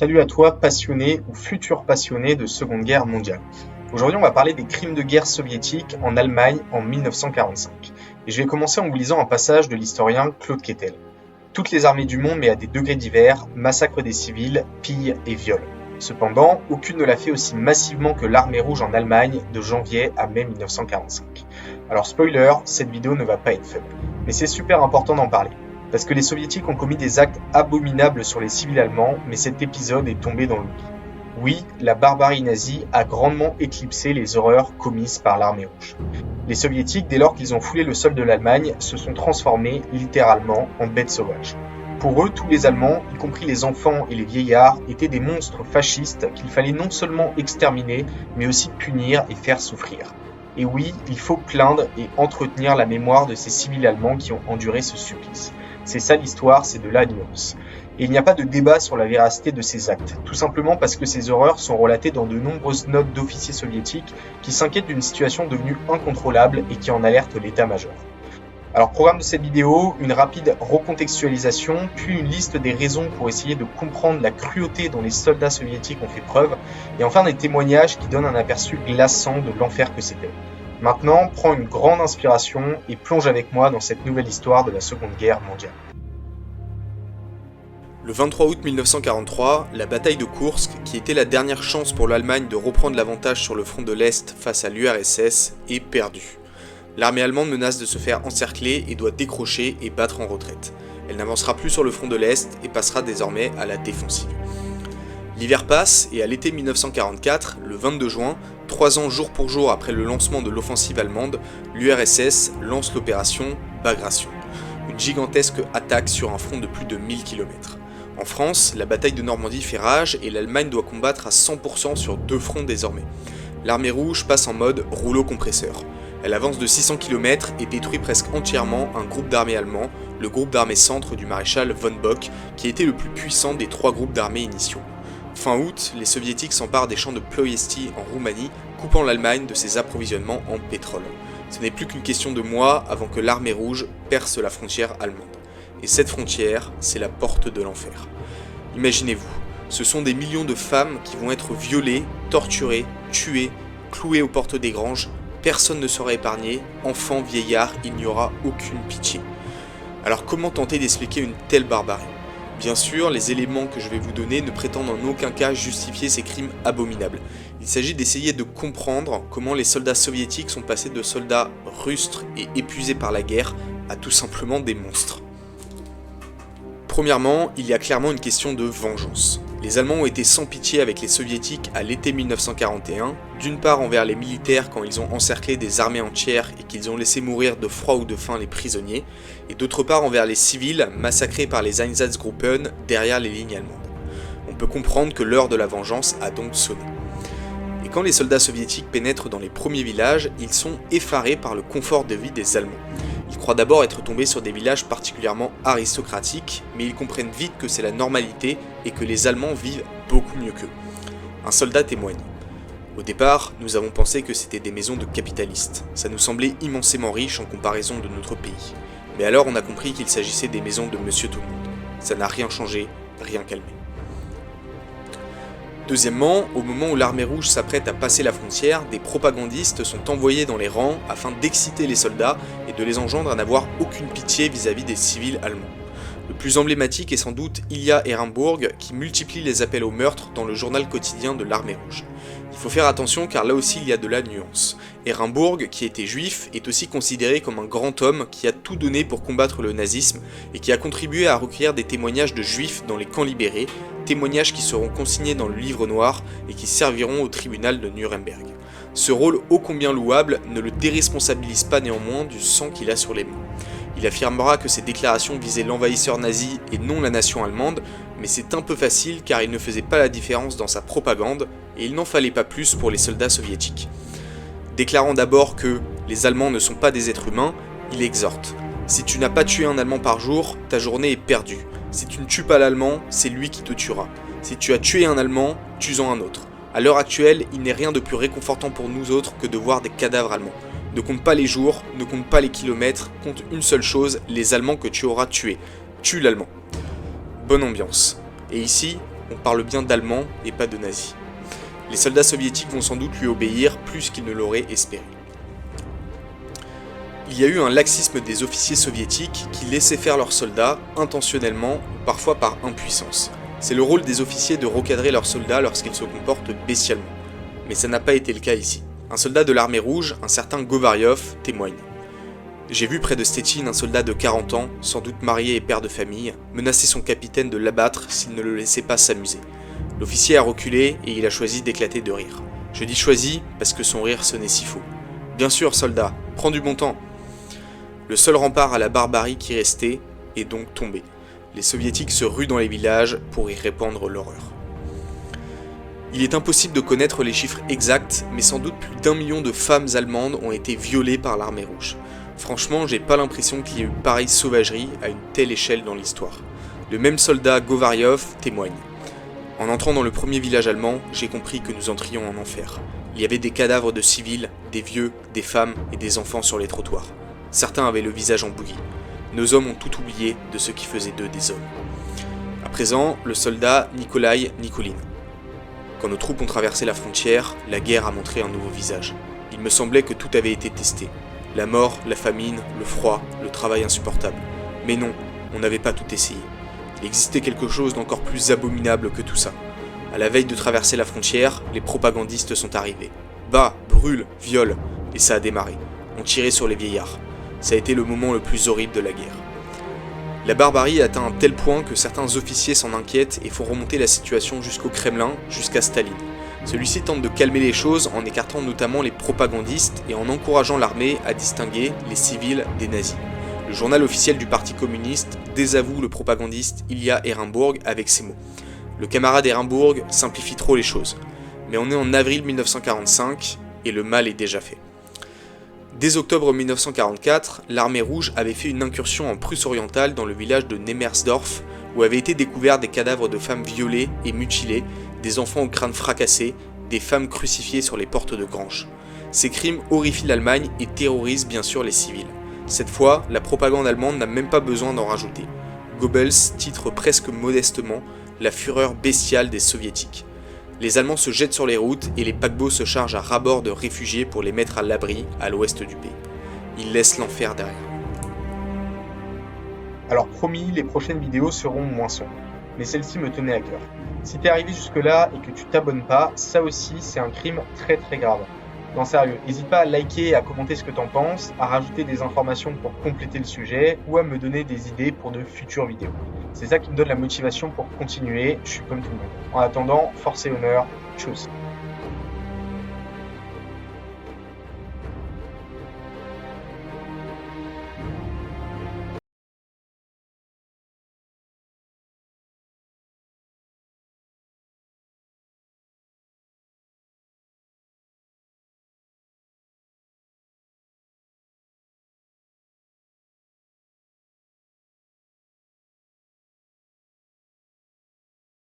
Salut à toi, passionné ou futur passionné de Seconde Guerre mondiale. Aujourd'hui, on va parler des crimes de guerre soviétiques en Allemagne en 1945. Et je vais commencer en vous lisant un passage de l'historien Claude Quetel. Toutes les armées du monde, mais à des degrés divers, massacrent des civils, pillent et violent. Cependant, aucune ne l'a fait aussi massivement que l'armée rouge en Allemagne de janvier à mai 1945. Alors spoiler, cette vidéo ne va pas être faible. Mais c'est super important d'en parler. Parce que les soviétiques ont commis des actes abominables sur les civils allemands, mais cet épisode est tombé dans l'oubli. Oui, la barbarie nazie a grandement éclipsé les horreurs commises par l'armée rouge. Les soviétiques, dès lors qu'ils ont foulé le sol de l'Allemagne, se sont transformés littéralement en bêtes sauvages. Pour eux, tous les Allemands, y compris les enfants et les vieillards, étaient des monstres fascistes qu'il fallait non seulement exterminer, mais aussi punir et faire souffrir. Et oui, il faut plaindre et entretenir la mémoire de ces civils allemands qui ont enduré ce supplice. C'est ça l'histoire, c'est de la nuance. Et il n'y a pas de débat sur la véracité de ces actes, tout simplement parce que ces horreurs sont relatées dans de nombreuses notes d'officiers soviétiques qui s'inquiètent d'une situation devenue incontrôlable et qui en alertent l'état-major. Alors, programme de cette vidéo, une rapide recontextualisation, puis une liste des raisons pour essayer de comprendre la cruauté dont les soldats soviétiques ont fait preuve, et enfin des témoignages qui donnent un aperçu glaçant de l'enfer que c'était. Maintenant, prends une grande inspiration et plonge avec moi dans cette nouvelle histoire de la Seconde Guerre mondiale. Le 23 août 1943, la bataille de Koursk, qui était la dernière chance pour l'Allemagne de reprendre l'avantage sur le front de l'Est face à l'URSS, est perdue. L'armée allemande menace de se faire encercler et doit décrocher et battre en retraite. Elle n'avancera plus sur le front de l'Est et passera désormais à la défensive. L'hiver passe et à l'été 1944, le 22 juin, 3 ans jour pour jour après le lancement de l'offensive allemande, l'URSS lance l'opération Bagration, une gigantesque attaque sur un front de plus de 1000 km. En France, la bataille de Normandie fait rage et l'Allemagne doit combattre à 100% sur 2 fronts désormais. L'armée rouge passe en mode rouleau compresseur. Elle avance de 600 km et détruit presque entièrement un groupe d'armées allemand, le groupe d'armées centre du maréchal von Bock, qui était le plus puissant des 3 groupes d'armées initiaux. Fin août, les soviétiques s'emparent des champs de Ploiesti en Roumanie, coupant l'Allemagne de ses approvisionnements en pétrole. Ce n'est plus qu'une question de mois avant que l'armée rouge perce la frontière allemande. Et cette frontière, c'est la porte de l'enfer. Imaginez-vous, ce sont des millions de femmes qui vont être violées, torturées, tuées, clouées aux portes des granges. Personne ne sera épargné, enfants, vieillards, il n'y aura aucune pitié. Alors comment tenter d'expliquer une telle barbarie ? Bien sûr, les éléments que je vais vous donner ne prétendent en aucun cas justifier ces crimes abominables. Il s'agit d'essayer de comprendre comment les soldats soviétiques sont passés de soldats rustres et épuisés par la guerre à tout simplement des monstres. Premièrement, il y a clairement une question de vengeance. Les Allemands ont été sans pitié avec les Soviétiques à l'été 1941, d'une part envers les militaires quand ils ont encerclé des armées entières et qu'ils ont laissé mourir de froid ou de faim les prisonniers, et d'autre part envers les civils massacrés par les Einsatzgruppen derrière les lignes allemandes. On peut comprendre que l'heure de la vengeance a donc sonné. Et quand les soldats soviétiques pénètrent dans les premiers villages, ils sont effarés par le confort de vie des Allemands. Ils croient d'abord être tombés sur des villages particulièrement aristocratiques, mais ils comprennent vite que c'est la normalité et que les Allemands vivent beaucoup mieux qu'eux. Un soldat témoigne. Au départ, nous avons pensé que c'était des maisons de capitalistes. Ça nous semblait immensément riche en comparaison de notre pays. Mais alors on a compris qu'il s'agissait des maisons de Monsieur Tout-le-Monde. Ça n'a rien changé, rien calmé. Deuxièmement, au moment où l'armée rouge s'apprête à passer la frontière, des propagandistes sont envoyés dans les rangs afin d'exciter les soldats et de les engendrer à n'avoir aucune pitié vis-à-vis des civils allemands. Le plus emblématique est sans doute Ilya Ehrenburg qui multiplie les appels au meurtre dans le journal quotidien de l'armée rouge. Il faut faire attention car là aussi il y a de la nuance. Ehrenburg, qui était juif, est aussi considéré comme un grand homme qui a tout donné pour combattre le nazisme et qui a contribué à recueillir des témoignages de juifs dans les camps libérés, témoignages qui seront consignés dans le livre noir et qui serviront au tribunal de Nuremberg. Ce rôle ô combien louable ne le déresponsabilise pas néanmoins du sang qu'il a sur les mains. Il affirmera que ses déclarations visaient l'envahisseur nazi et non la nation allemande, mais c'est un peu facile car il ne faisait pas la différence dans sa propagande et il n'en fallait pas plus pour les soldats soviétiques. Déclarant d'abord que les Allemands ne sont pas des êtres humains, il exhorte « Si tu n'as pas tué un Allemand par jour, ta journée est perdue. Si tu ne tues pas l'Allemand, c'est lui qui te tuera. Si tu as tué un Allemand, tue-en un autre. À l'heure actuelle, il n'est rien de plus réconfortant pour nous autres que de voir des cadavres allemands. Ne compte pas les jours, ne compte pas les kilomètres, compte une seule chose, les Allemands que tu auras tués. Tue l'Allemand. » Bonne ambiance. Et ici, on parle bien d'Allemands et pas de nazis. Les soldats soviétiques vont sans doute lui obéir plus qu'ils ne l'auraient espéré. Il y a eu un laxisme des officiers soviétiques qui laissaient faire leurs soldats intentionnellement ou parfois par impuissance. C'est le rôle des officiers de recadrer leurs soldats lorsqu'ils se comportent bestialement. Mais ça n'a pas été le cas ici. Un soldat de l'armée rouge, un certain Govaryov, témoigne. J'ai vu près de Stettin un soldat de 40 ans, sans doute marié et père de famille, menacer son capitaine de l'abattre s'il ne le laissait pas s'amuser. L'officier a reculé et il a choisi d'éclater de rire. Je dis choisi parce que son rire sonnait si faux. Bien sûr, soldat, prends du bon temps. Le seul rempart à la barbarie qui restait est donc tombé. Les soviétiques se ruent dans les villages pour y répandre l'horreur. Il est impossible de connaître les chiffres exacts, mais sans doute plus d'1 million de femmes allemandes ont été violées par l'armée rouge. Franchement, j'ai pas l'impression qu'il y ait eu pareille sauvagerie à une telle échelle dans l'histoire. Le même soldat Govaryov témoigne. En entrant dans le premier village allemand, j'ai compris que nous entrions en enfer. Il y avait des cadavres de civils, des vieux, des femmes et des enfants sur les trottoirs. Certains avaient le visage embouli. Nos hommes ont tout oublié de ce qui faisait d'eux des hommes. À présent, le soldat Nikolai Nikolin. Quand nos troupes ont traversé la frontière, la guerre a montré un nouveau visage. Il me semblait que tout avait été testé. La mort, la famine, le froid, le travail insupportable. Mais non, on n'avait pas tout essayé. Il existait quelque chose d'encore plus abominable que tout ça. À la veille de traverser la frontière, les propagandistes sont arrivés. Bats, brûle, viol, et ça a démarré. On tirait sur les vieillards. Ça a été le moment le plus horrible de la guerre. La barbarie atteint un tel point que certains officiers s'en inquiètent et font remonter la situation jusqu'au Kremlin, jusqu'à Staline. Celui-ci tente de calmer les choses en écartant notamment les propagandistes et en encourageant l'armée à distinguer les civils des nazis. Le journal officiel du Parti communiste désavoue le propagandiste Ilya Ehrenburg avec ces mots. Le camarade Ehrenburg simplifie trop les choses. Mais on est en avril 1945 et le mal est déjà fait. Dès octobre 1944, l'armée rouge avait fait une incursion en Prusse orientale dans le village de Nemmersdorf où avaient été découverts des cadavres de femmes violées et mutilées, des enfants au crâne fracassé, des femmes crucifiées sur les portes de granges. Ces crimes horrifient l'Allemagne et terrorisent bien sûr les civils. Cette fois, la propagande allemande n'a même pas besoin d'en rajouter. Goebbels titre presque modestement « La fureur bestiale des soviétiques ». Les Allemands se jettent sur les routes et les paquebots se chargent à ras-bord de réfugiés pour les mettre à l'abri à l'ouest du pays. Ils laissent l'enfer derrière. Alors promis, les prochaines vidéos seront moins sombres, mais celle-ci me tenait à cœur. Si t'es arrivé jusque-là et que tu t'abonnes pas, ça aussi c'est un crime très très grave. Non sérieux, n'hésite pas à liker et à commenter ce que t'en penses, à rajouter des informations pour compléter le sujet ou à me donner des idées pour de futures vidéos. C'est ça qui me donne la motivation pour continuer, je suis comme tout le monde. En attendant, force et honneur, tchuss.